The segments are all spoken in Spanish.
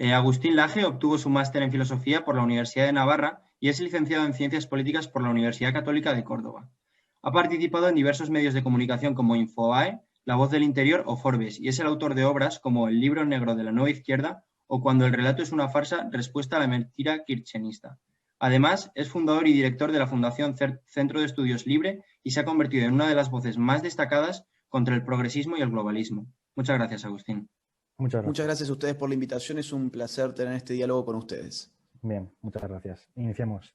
Agustín Laje obtuvo su máster en Filosofía por la Universidad de Navarra y es licenciado en Ciencias Políticas por la Universidad Católica de Córdoba. Ha participado en diversos medios de comunicación como Infobae, La Voz del Interior o Forbes, y es el autor de obras como El libro negro de la nueva izquierda o Cuando el relato es una farsa, respuesta a la mentira kirchnerista. Además, es fundador y director de la Fundación Centro de Estudios Libre y se ha convertido en una de las voces más destacadas contra el progresismo y el globalismo. Muchas gracias, Agustín. Muchas Muchas gracias. gracias a ustedes por la invitación. Es un placer tener este diálogo con ustedes. Bien, muchas gracias. Iniciamos.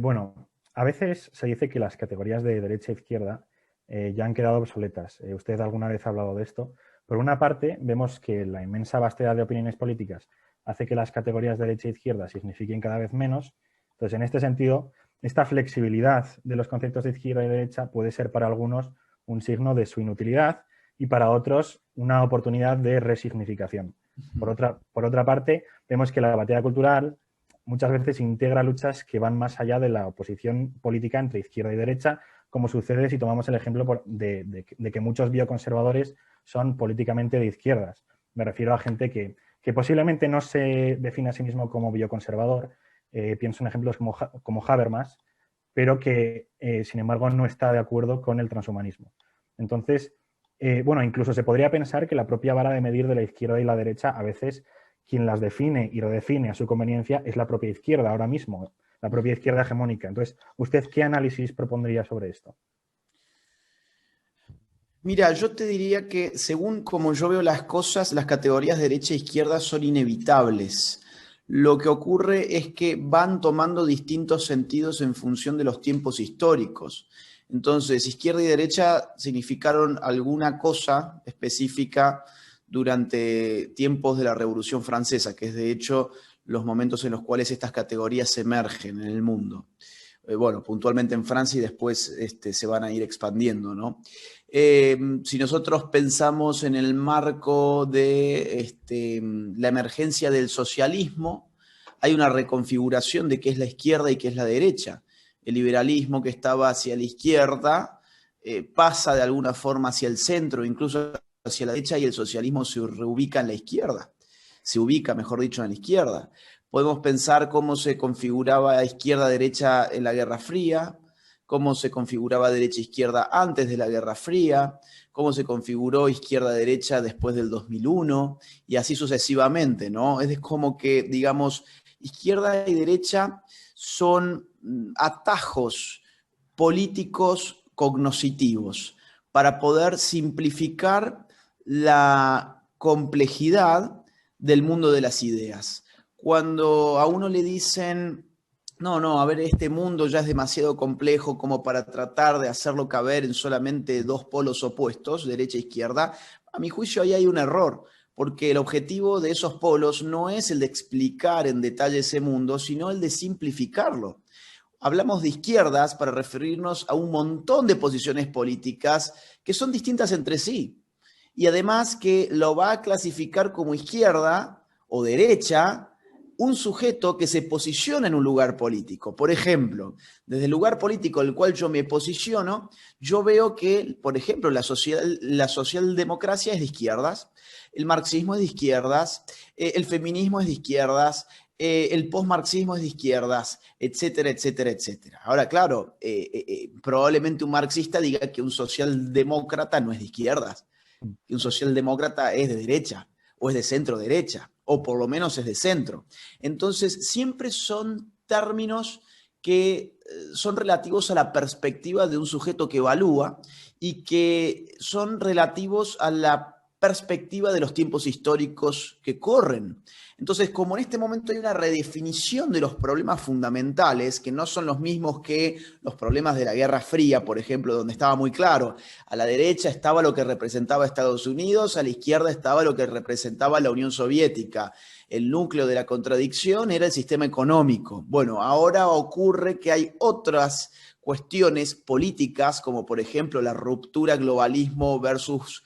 Bueno, a veces se dice que las categorías de derecha e izquierda ya han quedado obsoletas. Usted alguna vez ha hablado de esto. Por una parte, vemos que la inmensa vastedad de opiniones políticas hace que las categorías de derecha e izquierda signifiquen cada vez menos. Entonces, en este sentido, esta flexibilidad de los conceptos de izquierda y derecha puede ser para algunos un signo de su inutilidad y para otros una oportunidad de resignificación. Por otra parte, vemos que la batalla cultural muchas veces integra luchas que van más allá de la oposición política entre izquierda y derecha, como sucede si tomamos el ejemplo de que muchos bioconservadores son políticamente de izquierdas. Me refiero a gente que posiblemente no se define a sí mismo como bioconservador, pienso en ejemplos como Habermas, pero que, sin embargo, no está de acuerdo con el transhumanismo. Entonces, bueno, incluso se podría pensar que la propia vara de medir de la izquierda y la derecha, a veces quien las define y redefine a su conveniencia es la propia izquierda ahora mismo, la propia izquierda hegemónica. Entonces, ¿usted qué análisis propondría sobre esto? Mira, yo te diría que según como yo veo las cosas, las categorías derecha e izquierda son inevitables. Lo que ocurre es que van tomando distintos sentidos en función de los tiempos históricos. Entonces, izquierda y derecha significaron alguna cosa específica durante tiempos de la Revolución Francesa, que es de hecho los momentos en los cuales estas categorías emergen en el mundo. Bueno, puntualmente en Francia y después se van a ir expandiendo, ¿no? Si nosotros pensamos en el marco de la emergencia del socialismo, hay una reconfiguración de qué es la izquierda y qué es la derecha. El liberalismo que estaba hacia la izquierda pasa de alguna forma hacia el centro, incluso hacia la derecha, y el socialismo se reubica en la izquierda. Se ubica, mejor dicho, en la izquierda. Podemos pensar cómo se configuraba izquierda-derecha en la Guerra Fría, cómo se configuraba derecha-izquierda antes de la Guerra Fría, cómo se configuró izquierda-derecha después del 2001, y así sucesivamente, ¿no? Es como que, digamos, izquierda y derecha son atajos políticos cognoscitivos para poder simplificar la complejidad del mundo de las ideas. Cuando a uno le dicen, no, a ver, este mundo ya es demasiado complejo como para tratar de hacerlo caber en solamente dos polos opuestos, derecha e izquierda, a mi juicio ahí hay un error, porque el objetivo de esos polos no es el de explicar en detalle ese mundo, sino el de simplificarlo. Hablamos de izquierdas para referirnos a un montón de posiciones políticas que son distintas entre sí, y además que lo va a clasificar como izquierda o derecha un sujeto que se posiciona en un lugar político. Por ejemplo, desde el lugar político al cual yo me posiciono, yo veo que, por ejemplo, la socialdemocracia es de izquierdas, el marxismo es de izquierdas, el feminismo es de izquierdas, el postmarxismo es de izquierdas, etcétera, etcétera, etcétera. Ahora, claro, probablemente un marxista diga que un socialdemócrata no es de izquierdas, que un socialdemócrata es de derecha o es de centro derecha, o por lo menos es de centro. Entonces, siempre son términos que son relativos a la perspectiva de un sujeto que evalúa y que son relativos a la perspectiva de los tiempos históricos que corren. Entonces, como en este momento hay una redefinición de los problemas fundamentales, que no son los mismos que los problemas de la Guerra Fría, por ejemplo, donde estaba muy claro, a la derecha estaba lo que representaba Estados Unidos, a la izquierda estaba lo que representaba la Unión Soviética. El núcleo de la contradicción era el sistema económico. Bueno, ahora ocurre que hay otras cuestiones políticas, como por ejemplo la ruptura globalismo versus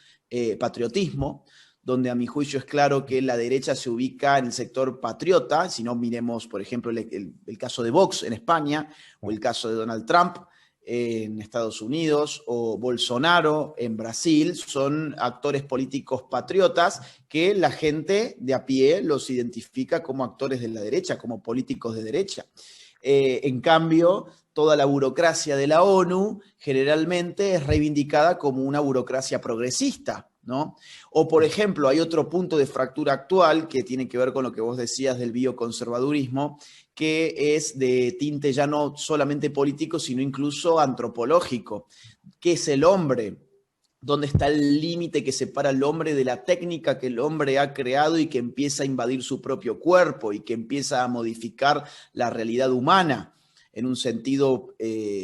patriotismo, donde a mi juicio es claro que la derecha se ubica en el sector patriota, si no miremos, por ejemplo, el caso de Vox en España o el caso de Donald Trump, en Estados Unidos o Bolsonaro en Brasil son actores políticos patriotas que la gente de a pie los identifica como actores de la derecha, como políticos de derecha. En cambio, toda la burocracia de la ONU generalmente es reivindicada como una burocracia progresista, ¿no? O, por ejemplo, hay otro punto de fractura actual que tiene que ver con lo que vos decías del bioconservadurismo, que es de tinte ya no solamente político, sino incluso antropológico. ¿Qué es el hombre? ¿Dónde está el límite que separa al hombre de la técnica que el hombre ha creado y que empieza a invadir su propio cuerpo y que empieza a modificar la realidad humana en un sentido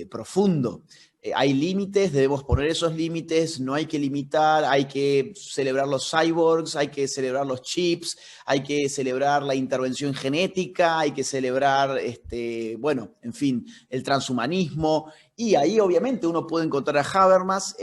profundo? Hay límites, debemos poner esos límites, no hay que limitar, hay que celebrar los cyborgs, hay que celebrar los chips, hay que celebrar la intervención genética, hay que celebrar, bueno, en fin, el transhumanismo. Y ahí obviamente uno puede encontrar a Habermas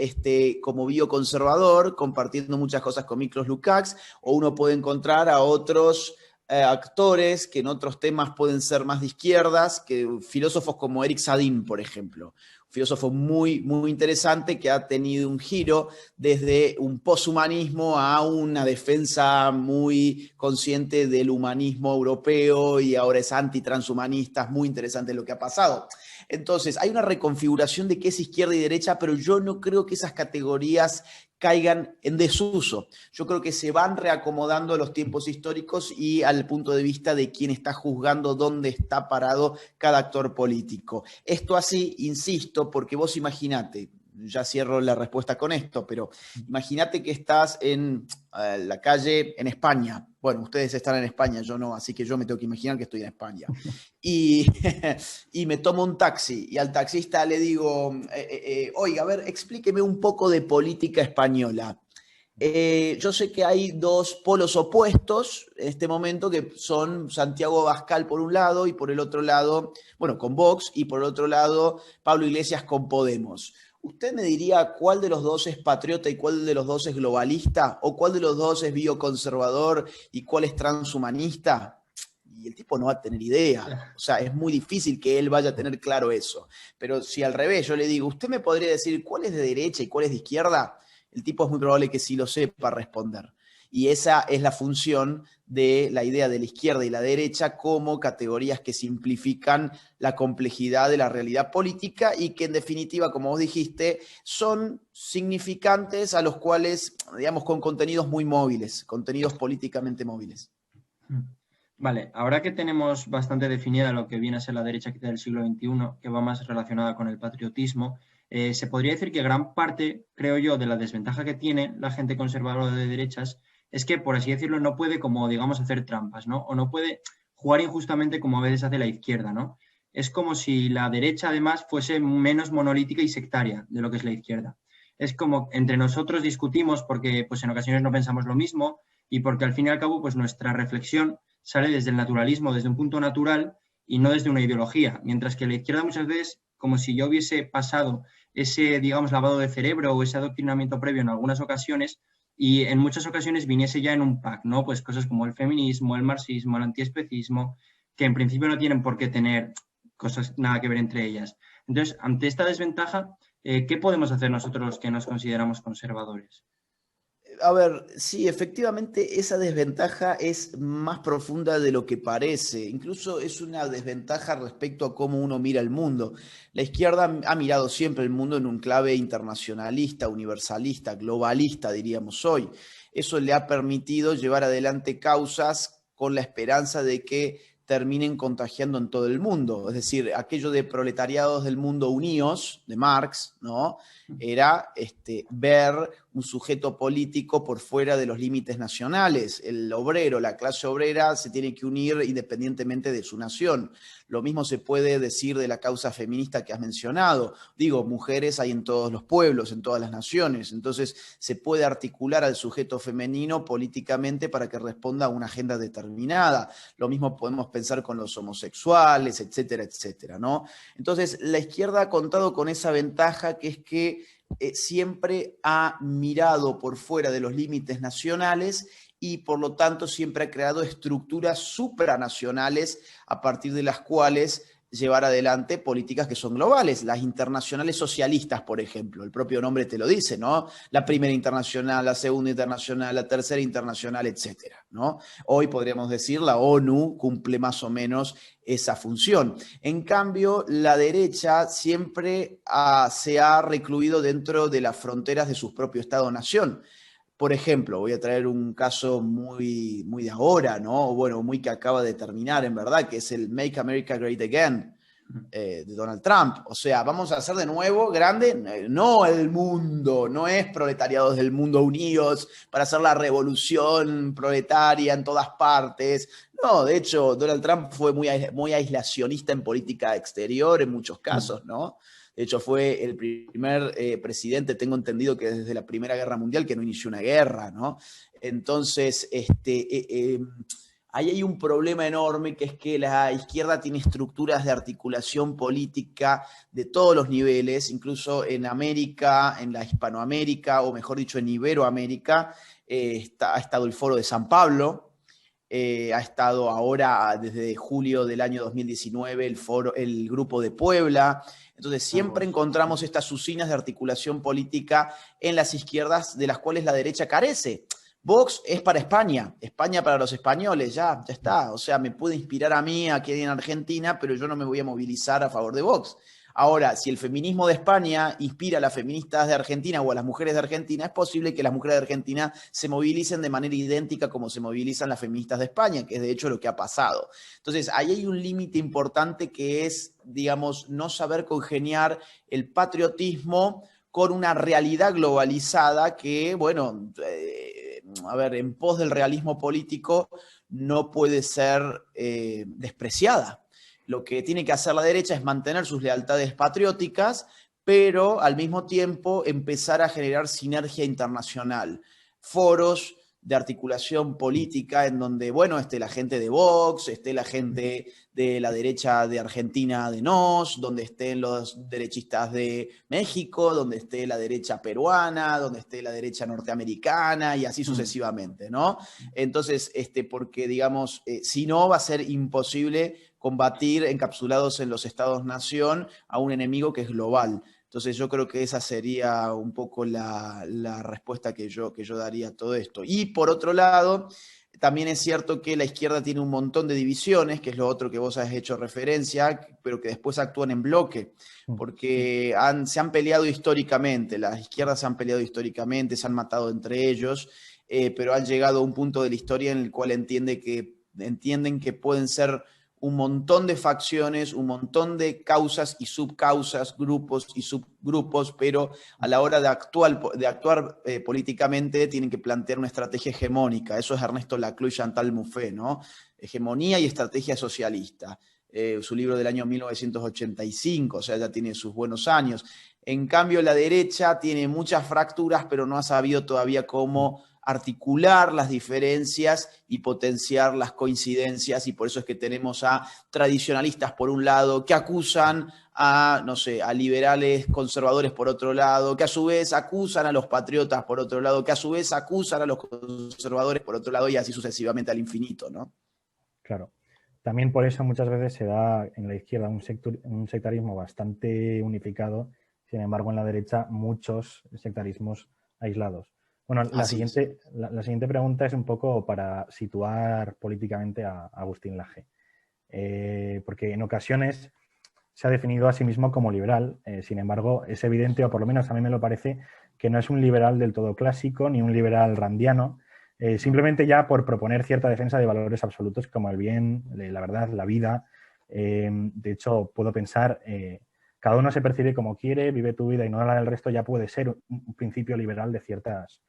como bioconservador, compartiendo muchas cosas con Miklos Lukács, o uno puede encontrar a otros actores que en otros temas pueden ser más de izquierdas, que filósofos como Eric Sadin, por ejemplo. Filósofo muy, muy interesante que ha tenido un giro desde un poshumanismo a una defensa muy consciente del humanismo europeo y ahora es antitranshumanista. Es muy interesante lo que ha pasado. Entonces, hay una reconfiguración de qué es izquierda y derecha, pero yo no creo que esas categorías caigan en desuso. Yo creo que se van reacomodando a los tiempos históricos y al punto de vista de quién está juzgando dónde está parado cada actor político. Esto así, insisto, porque vos imaginate, ya cierro la respuesta con esto, pero imagínate que estás en la calle en España. Bueno, ustedes están en España, yo no, así que yo me tengo que imaginar que estoy en España. Y me tomo un taxi y al taxista le digo, oiga, a ver, explíqueme un poco de política española. Yo sé que hay dos polos opuestos en este momento, que son Santiago Abascal por un lado y por el otro lado, bueno, con Vox, y por el otro lado Pablo Iglesias con Podemos. ¿Usted me diría cuál de los dos es patriota y cuál de los dos es globalista? ¿O cuál de los dos es bioconservador y cuál es transhumanista? Y el tipo no va a tener idea. O sea, es muy difícil que él vaya a tener claro eso. Pero si al revés yo le digo, ¿usted me podría decir cuál es de derecha y cuál es de izquierda? El tipo es muy probable que sí lo sepa responder. Y esa es la función de la idea de la izquierda y la derecha como categorías que simplifican la complejidad de la realidad política y que en definitiva, como vos dijiste, son significantes a los cuales, digamos, con contenidos muy móviles, contenidos políticamente móviles. Vale, ahora que tenemos bastante definida lo que viene a ser la derecha del siglo XXI, que va más relacionada con el patriotismo, se podría decir que gran parte, creo yo, de la desventaja que tiene la gente conservadora de derechas es que, por así decirlo, no puede, como digamos, hacer trampas, ¿no? O no puede jugar injustamente como a veces hace la izquierda, ¿no? Es como si la derecha, además, fuese menos monolítica y sectaria de lo que es la izquierda. Es como entre nosotros discutimos porque, pues, en ocasiones no pensamos lo mismo y porque, al fin y al cabo, pues, nuestra reflexión sale desde el naturalismo, desde un punto natural y no desde una ideología. Mientras que la izquierda muchas veces, como si yo hubiese pasado ese, digamos, lavado de cerebro o ese adoctrinamiento previo en algunas ocasiones y en muchas ocasiones viniese ya en un pack, ¿no? Pues cosas como el feminismo, el marxismo, el antiespecismo, que en principio no tienen por qué tener cosas nada que ver entre ellas. Entonces, ante esta desventaja, ¿qué podemos hacer nosotros los que nos consideramos conservadores? A ver, sí, efectivamente esa desventaja es más profunda de lo que parece. Incluso es una desventaja respecto a cómo uno mira el mundo. La izquierda ha mirado siempre el mundo en un clave internacionalista, universalista, globalista, diríamos hoy. Eso le ha permitido llevar adelante causas con la esperanza de que terminen contagiando en todo el mundo. Es decir, aquello de proletariados del mundo unidos, de Marx, ¿no? Era ver un sujeto político por fuera de los límites nacionales. El obrero, la clase obrera se tiene que unir independientemente de su nación. Lo mismo se puede decir de la causa feminista que has mencionado. Digo, mujeres hay en todos los pueblos, en todas las naciones. Entonces se puede articular al sujeto femenino políticamente para que responda a una agenda determinada. Lo mismo podemos pensar con los homosexuales, etcétera, etcétera, ¿no? Entonces la izquierda ha contado con esa ventaja que es que siempre ha mirado por fuera de los límites nacionales y por lo tanto siempre ha creado estructuras supranacionales a partir de las cuales llevar adelante políticas que son globales. Las internacionales socialistas, por ejemplo, el propio nombre te lo dice, ¿no? La primera internacional, la segunda internacional, la tercera internacional, etcétera, ¿no? Hoy podríamos decir la ONU cumple más o menos esa función. En cambio, la derecha siempre se ha recluido dentro de las fronteras de su propio Estado-nación. Por ejemplo, voy a traer un caso muy, muy de ahora, ¿no? Bueno, muy que acaba de terminar, en verdad, que es el Make America Great Again de Donald Trump. O sea, vamos a hacer de nuevo grande, no el mundo, no es proletariados del mundo unidos para hacer la revolución proletaria en todas partes. No, de hecho, Donald Trump fue muy aislacionista en política exterior en muchos casos, ¿no? De hecho, fue el primer presidente, tengo entendido que desde la Primera Guerra Mundial, que no inició una guerra, ¿no? Entonces, ahí hay un problema enorme, que es que la izquierda tiene estructuras de articulación política de todos los niveles, incluso en América, en la Hispanoamérica, o mejor dicho, en Iberoamérica, ha estado el Foro de San Pablo, ha estado ahora desde julio del año 2019 el Grupo de Puebla. Entonces siempre encontramos estas usinas de articulación política en las izquierdas de las cuales la derecha carece. Vox es para España, España para los españoles, ya está. O sea, me puede inspirar a mí aquí en Argentina, pero yo no me voy a movilizar a favor de Vox. Ahora, si el feminismo de España inspira a las feministas de Argentina o a las mujeres de Argentina, es posible que las mujeres de Argentina se movilicen de manera idéntica como se movilizan las feministas de España, que es de hecho lo que ha pasado. Entonces, ahí hay un límite importante que es, digamos, no saber congeniar el patriotismo con una realidad globalizada que, bueno, a ver, en pos del realismo político no puede ser despreciada. Lo que tiene que hacer la derecha es mantener sus lealtades patrióticas, pero al mismo tiempo empezar a generar sinergia internacional. Foros de articulación política en donde, bueno, esté la gente de Vox, esté la gente de la derecha de Argentina de NOS, donde estén los derechistas de México, donde esté la derecha peruana, donde esté la derecha norteamericana y así sucesivamente, ¿no? Entonces, porque digamos, si no va a ser imposible combatir encapsulados en los estados-nación a un enemigo que es global. Entonces yo creo que esa sería un poco la respuesta que yo daría a todo esto. Y por otro lado, también es cierto que la izquierda tiene un montón de divisiones, que es lo otro que vos has hecho referencia, pero que después actúan en bloque, porque se han peleado históricamente, las izquierdas se han peleado históricamente, se han matado entre ellos, pero han llegado a un punto de la historia en el cual entienden que pueden ser un montón de facciones, un montón de causas y subcausas, grupos y subgrupos, pero a la hora de actuar políticamente tienen que plantear una estrategia hegemónica. Eso es Ernesto Laclau y Chantal Mouffe, ¿no? Hegemonía y estrategia socialista. Su libro del año 1985, o sea, ya tiene sus buenos años. En cambio, la derecha tiene muchas fracturas, pero no ha sabido todavía cómo articular las diferencias y potenciar las coincidencias, y por eso es que tenemos a tradicionalistas por un lado que acusan a, no sé, a liberales conservadores por otro lado, que a su vez acusan a los patriotas por otro lado, que a su vez acusan a los conservadores por otro lado, y así sucesivamente al infinito, ¿no? Claro. También por eso muchas veces se da en la izquierda un sectarismo bastante unificado, sin embargo en la derecha muchos sectarismos aislados. Bueno, la siguiente pregunta es un poco para situar políticamente a Agustín Laje, porque en ocasiones se ha definido a sí mismo como liberal, sin embargo es evidente, o por lo menos a mí me lo parece, que no es un liberal del todo clásico ni un liberal randiano, simplemente ya por proponer cierta defensa de valores absolutos como el bien, la verdad, la vida. De hecho, puedo pensar, cada uno se percibe como quiere, vive tu vida y no la del resto, ya puede ser un principio liberal de ciertas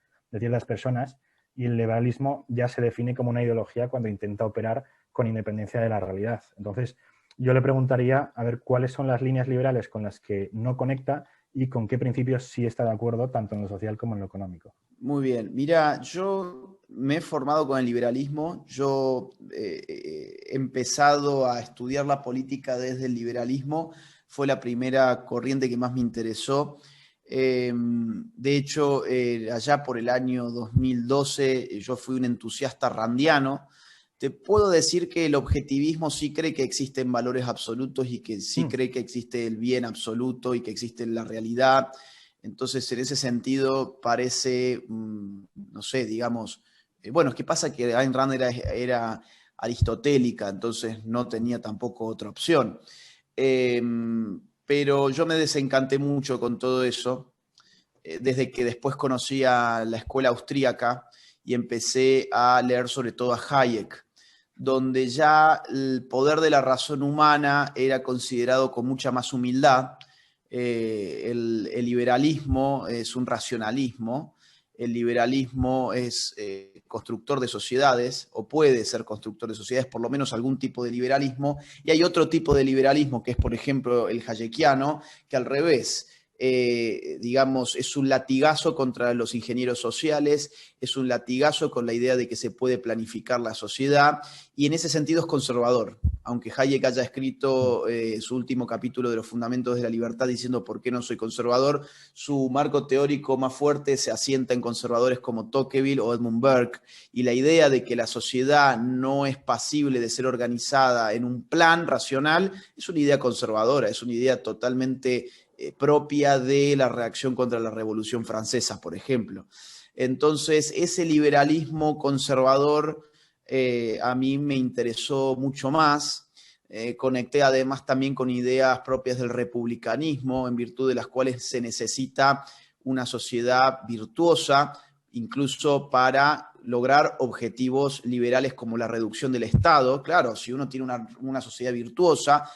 personas, y el liberalismo ya se define como una ideología cuando intenta operar con independencia de la realidad. Entonces, yo le preguntaría a ver cuáles son las líneas liberales con las que no conecta y con qué principios sí está de acuerdo, tanto en lo social como en lo económico. Muy bien. Mira, yo me he formado con el liberalismo. Yo he empezado a estudiar la política desde el liberalismo. Fue la primera corriente que más me interesó. De hecho, allá por el año 2012 yo fui un entusiasta randiano Te puedo decir que el objetivismo sí cree que existen valores absolutos y que sí cree que existe el bien absoluto y que existe la realidad. Entonces, en ese sentido, parece, no sé, digamos, bueno, es que pasa que Ayn Rand era aristotélica, entonces no tenía tampoco otra opción. Pero yo me desencanté mucho con todo eso, desde que después conocí a la escuela austríaca y empecé a leer sobre todo a Hayek, donde ya el poder de la razón humana era considerado con mucha más humildad. El liberalismo es un racionalismo, el liberalismo es constructor de sociedades, o puede ser constructor de sociedades, por lo menos algún tipo de liberalismo, y hay otro tipo de liberalismo, que es, por ejemplo, el hayekiano, que al revés, digamos, es un latigazo contra los ingenieros sociales, es un latigazo con la idea de que se puede planificar la sociedad, y en ese sentido es conservador. Aunque Hayek haya escrito su último capítulo de los Fundamentos de la Libertad diciendo por qué no soy conservador, su marco teórico más fuerte se asienta en conservadores como Tocqueville o Edmund Burke, y la idea de que la sociedad no es pasible de ser organizada en un plan racional es una idea conservadora, es una idea totalmente propia de la reacción contra la Revolución Francesa, por ejemplo. Entonces, ese liberalismo conservador a mí me interesó mucho más. Conecté además también con ideas propias del republicanismo, en virtud de las cuales se necesita una sociedad virtuosa, incluso para lograr objetivos liberales como la reducción del Estado. Claro, si uno tiene una sociedad virtuosa,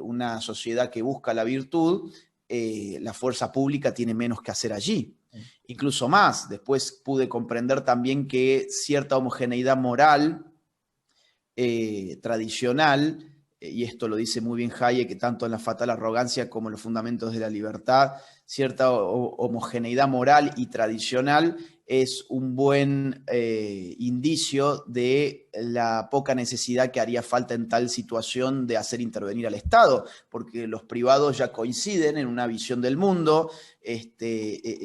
una sociedad que busca la virtud, la fuerza pública tiene menos que hacer allí. Incluso más, después pude comprender también que cierta homogeneidad moral tradicional, y esto lo dice muy bien Hayek, que tanto en La fatal arrogancia como en los fundamentos de la libertad, cierta homogeneidad moral y tradicional es un buen indicio de la poca necesidad que haría falta en tal situación de hacer intervenir al Estado, porque los privados ya coinciden en una visión del mundo,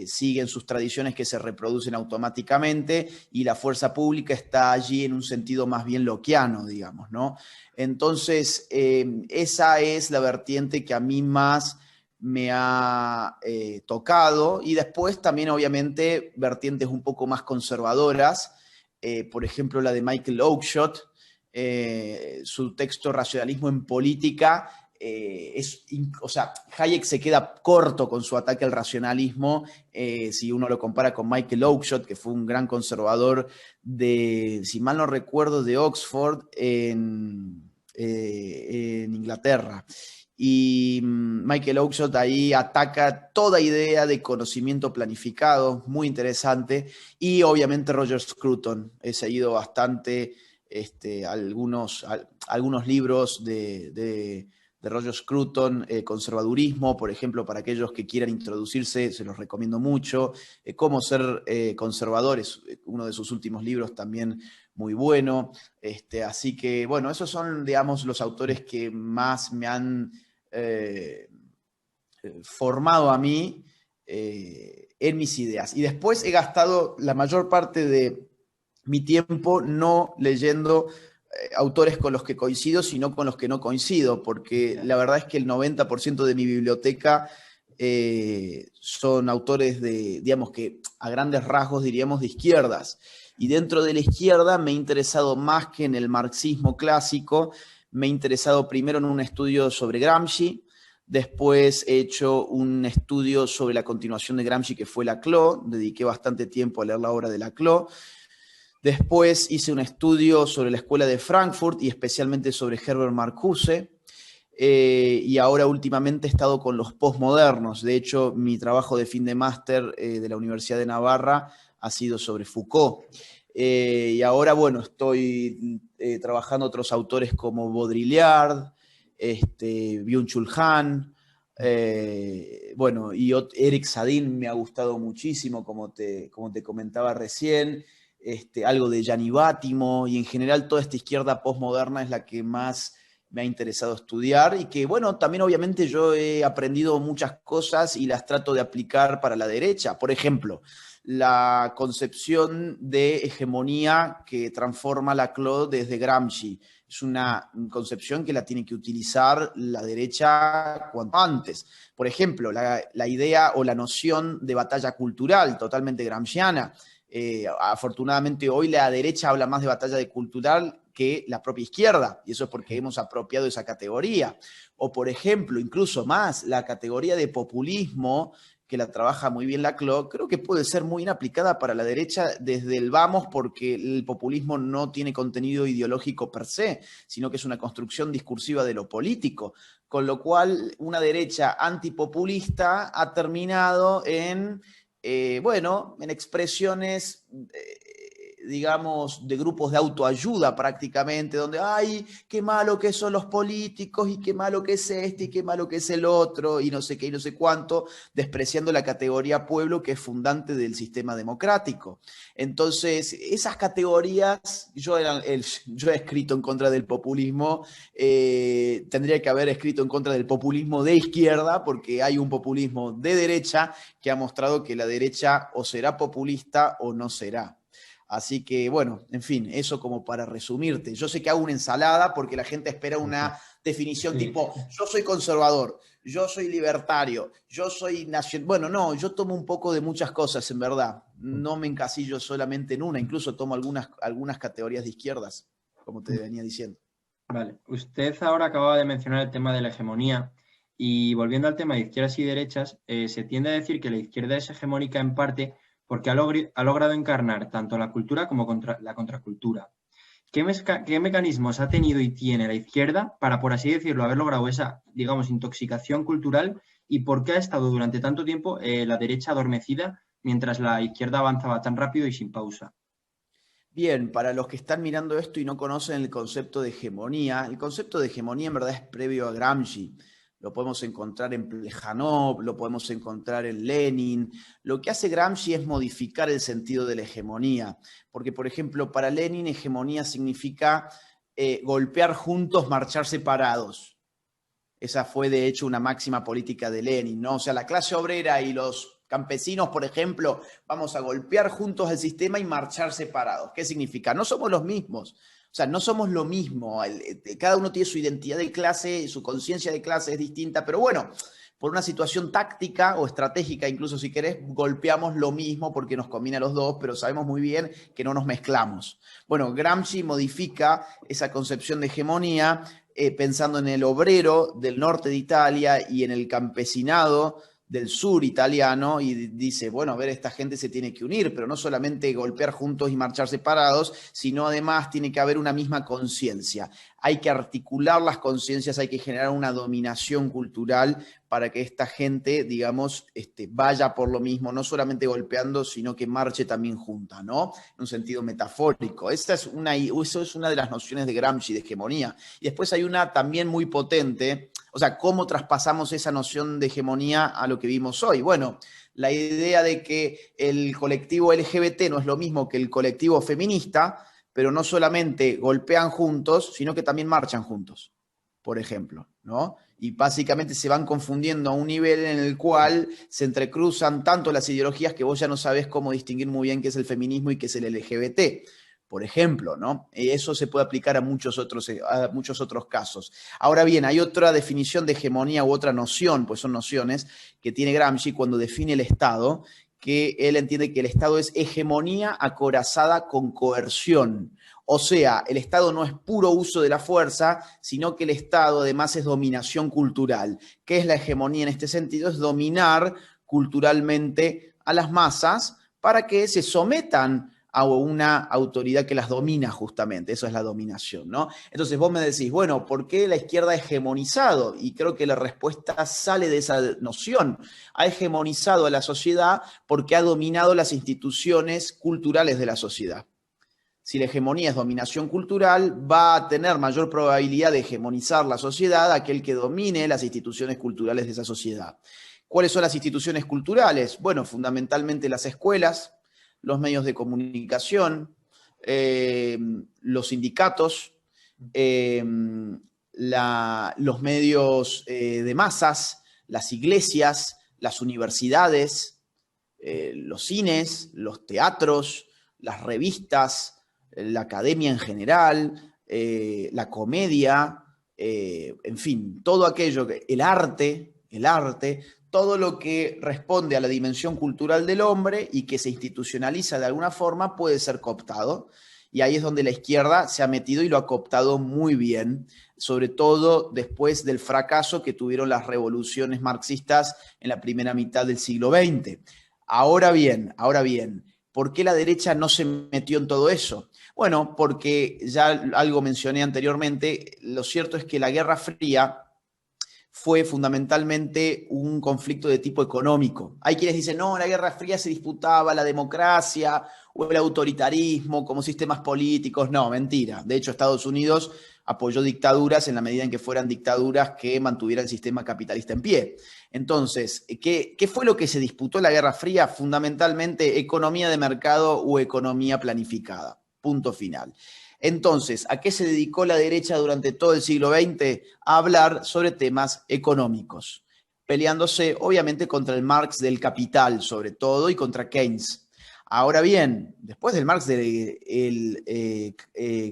siguen sus tradiciones que se reproducen automáticamente y la fuerza pública está allí en un sentido más bien lockeano, digamos, ¿no? Entonces, esa es la vertiente que a mí más me ha tocado, y después también obviamente vertientes un poco más conservadoras, por ejemplo la de Michael Oakeshott, su texto Racionalismo en Política. O sea, Hayek se queda corto con su ataque al racionalismo si uno lo compara con Michael Oakeshott, que fue un gran conservador de, si mal no recuerdo, de Oxford en Inglaterra. Y Michael Oakeshott ahí ataca toda idea de conocimiento planificado, muy interesante. Y obviamente Roger Scruton. He seguido bastante algunos libros de Roger Scruton, Conservadurismo, por ejemplo, para aquellos que quieran introducirse, se los recomiendo mucho. Cómo ser conservador es uno de sus últimos libros también muy bueno. Así que, bueno, esos son, digamos, los autores que más me han formado a mí en mis ideas. Y después he gastado la mayor parte de mi tiempo no leyendo autores con los que coincido, sino con los que no coincido, porque la verdad es que el 90% de mi biblioteca son autores de, digamos que a grandes rasgos diríamos de izquierdas. Y dentro de la izquierda me he interesado más que en el marxismo clásico, me he interesado primero en un estudio sobre Gramsci, después he hecho un estudio sobre la continuación de Gramsci que fue Laclau, dediqué bastante tiempo a leer la obra de Laclau. Después hice un estudio sobre la escuela de Frankfurt y especialmente sobre Herbert Marcuse. Y ahora últimamente he estado con los postmodernos. De hecho, mi trabajo de fin de máster de la Universidad de Navarra ha sido sobre Foucault. Y ahora, bueno, estoy trabajando otros autores como Baudrillard, Byung-Chul Han, bueno, y Eric Sadin me ha gustado muchísimo, como te comentaba recién. Algo de Gianni Bátimo, y en general toda esta izquierda postmoderna es la que más me ha interesado estudiar y que, bueno, también obviamente yo he aprendido muchas cosas y las trato de aplicar para la derecha. Por ejemplo, la concepción de hegemonía que transforma la CLO desde Gramsci. Es una concepción que la tiene que utilizar la derecha cuanto antes. Por ejemplo, la idea o la noción de batalla cultural, totalmente gramsciana. Afortunadamente hoy la derecha habla más de batalla cultural que la propia izquierda, y eso es porque hemos apropiado esa categoría. O, por ejemplo, incluso más, la categoría de populismo, que la trabaja muy bien la CLO, creo que puede ser muy bien aplicada para la derecha desde el vamos, porque el populismo no tiene contenido ideológico per se, sino que es una construcción discursiva de lo político, con lo cual una derecha antipopulista ha terminado en, bueno, en expresiones digamos, de grupos de autoayuda prácticamente, donde, ay, qué malo que son los políticos, y qué malo que es este, y qué malo que es el otro, y no sé qué, y no sé cuánto, despreciando la categoría pueblo, que es fundante del sistema democrático. Entonces, esas categorías, yo he escrito en contra del populismo, tendría que haber escrito en contra del populismo de izquierda, porque hay un populismo de derecha que ha mostrado que la derecha o será populista o no será. Así que, bueno, en fin, eso como para resumirte. Yo sé que hago una ensalada porque la gente espera una definición tipo, yo soy conservador, yo soy libertario, yo soy nacional. Bueno, no, yo tomo un poco de muchas cosas, en verdad. No me encasillo solamente en una, incluso tomo algunas categorías de izquierdas, como te venía diciendo. Vale, usted ahora acababa de mencionar el tema de la hegemonía y volviendo al tema de izquierdas y derechas, se tiende a decir que la izquierda es hegemónica en parte porque ha logrado encarnar tanto la cultura como la contracultura. ¿Qué mecanismos ha tenido y tiene la izquierda para, por así decirlo, haber logrado esa, digamos, intoxicación cultural y por qué ha estado durante tanto tiempo la derecha adormecida mientras la izquierda avanzaba tan rápido y sin pausa? Bien, para los que están mirando esto y no conocen el concepto de hegemonía, el concepto de hegemonía en verdad es previo a Gramsci. Lo podemos encontrar en Plejánov, lo podemos encontrar en Lenin. Lo que hace Gramsci es modificar el sentido de la hegemonía, porque, por ejemplo, para Lenin hegemonía significa golpear juntos, marchar separados. Esa fue, de hecho, una máxima política de Lenin, ¿no? O sea, la clase obrera y los campesinos, por ejemplo, vamos a golpear juntos el sistema y marchar separados. ¿Qué significa? No somos los mismos. O sea, no somos lo mismo. Cada uno tiene su identidad de clase, su conciencia de clase es distinta, pero bueno, por una situación táctica o estratégica, incluso si querés, golpeamos lo mismo porque nos conviene a los dos, pero sabemos muy bien que no nos mezclamos. Bueno, Gramsci modifica esa concepción de hegemonía pensando en el obrero del norte de Italia y en el campesinado del sur italiano, y dice, bueno, a ver, esta gente se tiene que unir, pero no solamente golpear juntos y marchar separados, sino además tiene que haber una misma conciencia. Hay que articular las conciencias, hay que generar una dominación cultural para que esta gente, digamos, vaya por lo mismo, no solamente golpeando, sino que marche también junta, ¿no? En un sentido metafórico. Eso es una de las nociones de Gramsci, de hegemonía. Y después hay una también muy potente, o sea, ¿cómo traspasamos esa noción de hegemonía a lo que vimos hoy? Bueno, la idea de que el colectivo LGBT no es lo mismo que el colectivo feminista, pero no solamente golpean juntos, sino que también marchan juntos, por ejemplo, ¿no? Y básicamente se van confundiendo a un nivel en el cual se entrecruzan tanto las ideologías que vos ya no sabés cómo distinguir muy bien qué es el feminismo y qué es el LGBT. Por ejemplo, ¿no? Eso se puede aplicar a muchos otros casos. Ahora bien, hay otra definición de hegemonía u otra noción, pues son nociones que tiene Gramsci cuando define el Estado, que él entiende que el Estado es hegemonía acorazada con coerción. O sea, el Estado no es puro uso de la fuerza, sino que el Estado además es dominación cultural. ¿Qué es la hegemonía en este sentido? Es dominar culturalmente a las masas para que se sometan a una autoridad que las domina justamente. Eso es la dominación, ¿no? Entonces vos me decís, bueno, ¿por qué la izquierda ha hegemonizado? Y creo que la respuesta sale de esa noción. Ha hegemonizado a la sociedad porque ha dominado las instituciones culturales de la sociedad. Si la hegemonía es dominación cultural, va a tener mayor probabilidad de hegemonizar la sociedad aquel que domine las instituciones culturales de esa sociedad. ¿Cuáles son las instituciones culturales? Bueno, fundamentalmente las escuelas, los medios de comunicación, los sindicatos, los medios de masas, las iglesias, las universidades, los cines, los teatros, las revistas, la academia en general, la comedia, en fin, todo aquello, el arte, todo lo que responde a la dimensión cultural del hombre y que se institucionaliza de alguna forma puede ser cooptado. Y ahí es donde la izquierda se ha metido y lo ha cooptado muy bien, sobre todo después del fracaso que tuvieron las revoluciones marxistas en la primera mitad del siglo XX. Ahora bien, ¿por qué la derecha no se metió en todo eso? Bueno, porque ya algo mencioné anteriormente, lo cierto es que la Guerra Fría fue fundamentalmente un conflicto de tipo económico. Hay quienes dicen, no, en la Guerra Fría se disputaba la democracia o el autoritarismo como sistemas políticos. No, mentira. De hecho, Estados Unidos apoyó dictaduras en la medida en que fueran dictaduras que mantuvieran el sistema capitalista en pie. Entonces, ¿qué fue lo que se disputó en la Guerra Fría? Fundamentalmente, economía de mercado o economía planificada. Punto final. Entonces, ¿a qué se dedicó la derecha durante todo el siglo XX? A hablar sobre temas económicos, peleándose obviamente contra el Marx del capital, sobre todo, y contra Keynes. Ahora bien, después del Marx del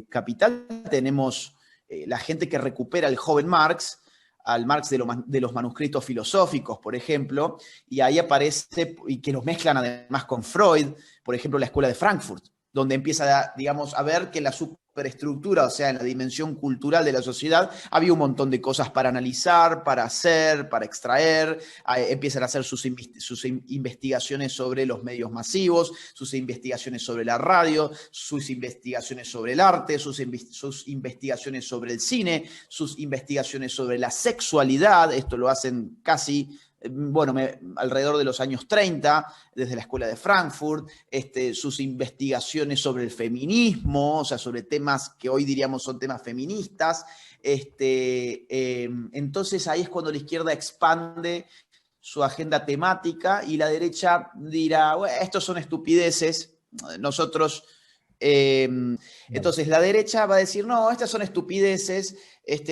capital, tenemos la gente que recupera el joven Marx, al Marx de los manuscritos filosóficos, por ejemplo, y ahí aparece, y que los mezclan además con Freud, por ejemplo, la Escuela de Frankfurt, donde empieza, digamos, a ver que la superestructura, o sea, en la dimensión cultural de la sociedad, había un montón de cosas para analizar, para hacer, para extraer. Empiezan a hacer sus investigaciones sobre los medios masivos, sus investigaciones sobre la radio, sus investigaciones sobre el arte, sus investigaciones sobre el cine, sus investigaciones sobre la sexualidad. Esto lo hacen casi... bueno, alrededor de los años 30, desde la Escuela de Frankfurt, sus investigaciones sobre el feminismo, o sea, sobre temas que hoy diríamos son temas feministas. Entonces ahí es cuando la izquierda expande su agenda temática y la derecha dirá, bueno, estos son estupideces, nosotros... entonces la derecha va a decir, no, estas son estupideces,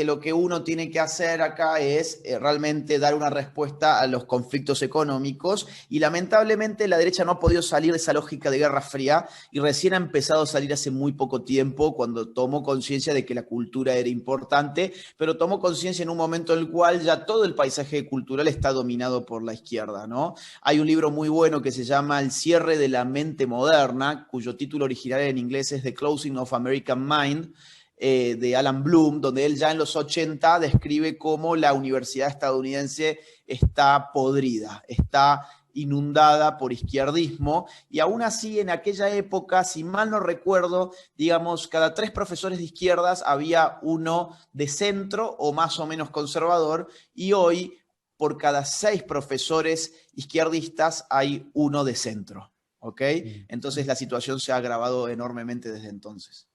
lo que uno tiene que hacer acá es realmente dar una respuesta a los conflictos económicos, y lamentablemente la derecha no ha podido salir de esa lógica de Guerra Fría y recién ha empezado a salir hace muy poco tiempo, cuando tomó conciencia de que la cultura era importante, pero tomó conciencia en un momento en el cual ya todo el paisaje cultural está dominado por la izquierda, ¿no? Hay un libro muy bueno que se llama El cierre de la mente moderna, cuyo título original en inglés es The Closing of American Mind, de Alan Bloom, donde él ya en los 80 describe cómo la universidad estadounidense está podrida, está inundada por izquierdismo, y aún así en aquella época, si mal no recuerdo, digamos, cada 3 profesores de izquierdas había uno de centro o más o menos conservador, y hoy por cada 6 profesores izquierdistas hay uno de centro. ¿Ok? Entonces la situación se ha agravado enormemente desde entonces.